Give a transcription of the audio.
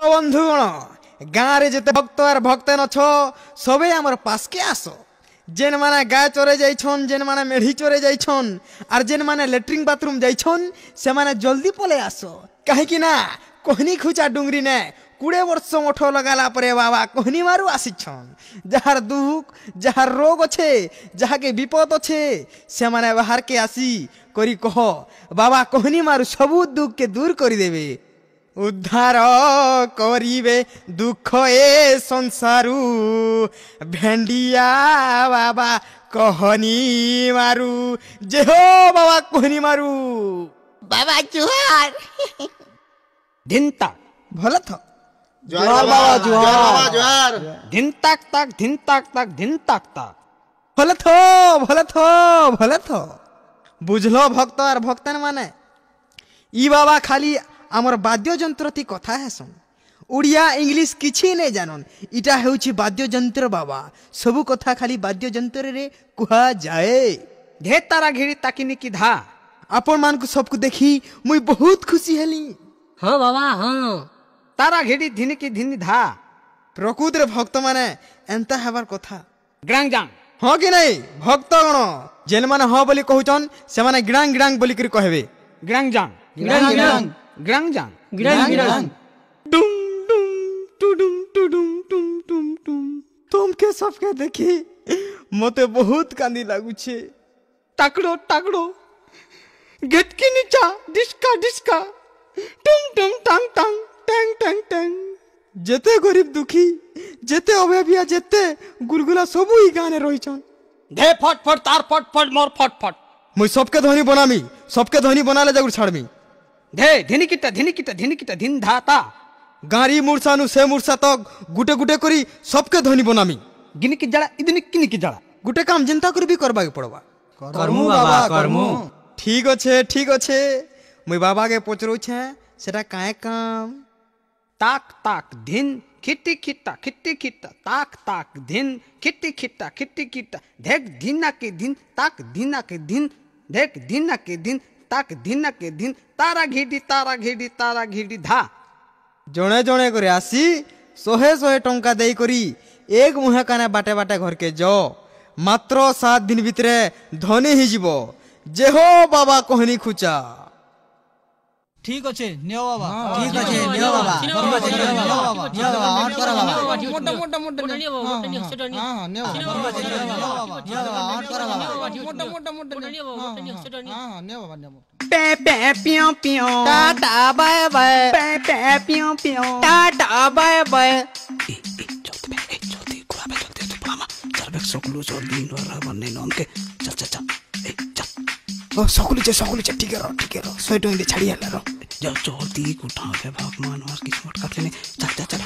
বন্ধুগণ গাঁরে যেতে ভক্ত আর ভক্তন অছ সবে আমার পাশকে আস যেন মানে গায়ে চরে যাইছন যেন মানে মেঢ়ি চরে যাইছন আর যেন মানে লেট্রিন বাথরুম যাইছন সে মানে জলদি পলে আস কাহিকি না কোহনি খুচা ডুঙ্গরি নে 20 বর্ষ মঠ লগালা পরে বাবা কোহনি মারু আসিছন যাহার দুঃখ যাহার রোগ আছে যাহাকে বিপদ আছে সে মানে বাহারকে আসি করি কহ বাবা কোহনি মারু সবু দুঃখকে দূর করি দেবে উদ্ধার করিবে দুঃখ এ সংসারু ভেন্ডিয়া বাবা কহনি মারু যে হো বাবা কোহনি মারু বাবা জোহার ধিন তাক ভালো তো জোহার বাবা জোহার ধিন তাক তাক ধিন তাক তাক ধিন তাক তাক ভালো তো ভালো তো ভালো তো বুঝলো ভক্ত আর ভক্তন মানে ই বাবা খালি আমার বাদ্যযন্ত্রতি কথা হেসন ওড়িয়া ইংলিশ কিছু নেই জানন ইটা হেউছি বাদ্যযন্ত্র বাবা সবু কথা খালি বাদ্যযন্ত্রে কুহা যায় ধে তারা ঘিরি তাকিনি কি ধা আপন মানকু সবকু দেখি মুই বহুত খুশি হেলি হ্যাঁ বাবা হ্যাঁ তারা ঘিরি ধিনি কি ধিনি ধা প্রকৃতির ভক্ত মানে এন্তা হেবার কথা গ্রাং জাং हाँ कि नहीं भक्तगण जेन माने हाँ बोली कहउछन से माने गिड़ांग गिड़ांग बोली कर कहबे ग्रांग जां गिड़ांग गिड़ांग ग्रांग जां गिड़ांग गिड़ांग डुम डुम टुडुम टुडुम टुम टुम टुम तुमके सबके देखी मते बहुत कांदी लागु छे टाकड़ो टाकड़ो गेटकी नीचा डिस्का डिस्का टुम टुम टांग टांग टैंग टैंग टैंग जेते गरीब दुखी जेते अभाविया जेते गुलगुला सबु ई गाने रहिछन धे फट फट तार फट फट मोर फट फट मुई सबके धनी बनामी सबके धनी बनाले जगुर छाड़मी धे धिनी किटा धिन धाता गारी मुरसानु से मुरसा तक गुटे गुटे करी सबके धनी बनामी गिनी की जड़ा इदिनी किनी की जड़ा गुटे काम जनता कर भी करबा के पड़बा करमु बाबा करमु ठीक अच्छे मुई बाबा के पचरो छे सेटा काहे काम ताक ताक धिन खिट्टी खिट्टा ताक ताक धिन खिट्टी खिट्टा धेक धिना के धिन ताक धिना के धिन धेक धिना के धिन ताक धिना के धिन तारा घिडी धा जणे जणे करे आसी 100 टंका देई करी एक मुहे काने बाटे बाटे घर के जो मात्र 7 दिन भितरे धनी ही जीवो जे हो बाबा कोहनी खुचा ठीक अच्छे नियो बाबा ठीक আছে নিও বাবা ঠিক আছে নিও বাবা নিও বাবা অন করা বাবা मोटा मोटा मोटा नियो बाबा नियो सेटा नियो हां नियो बाबा नियो बाबा নিও বাবা অন করা বাবা मोटा मोटा मोटा नियो बाबा नियो सेटा नियो हां नियो बाबा नियो पे पे पियो पियो টাটা বাই বাই पे पे पियो पियो টাটা বাই বাই चलते गुलाबे चलते तो पामा चल बेक सकलु चल दिन रा बन्ने नन के चल चल चल ए चल ओ सकुली चे ठीक है 100 टंका छाड़ी हला रो जब चलती उठा के भगवान और किस्मत का चले चल चल चल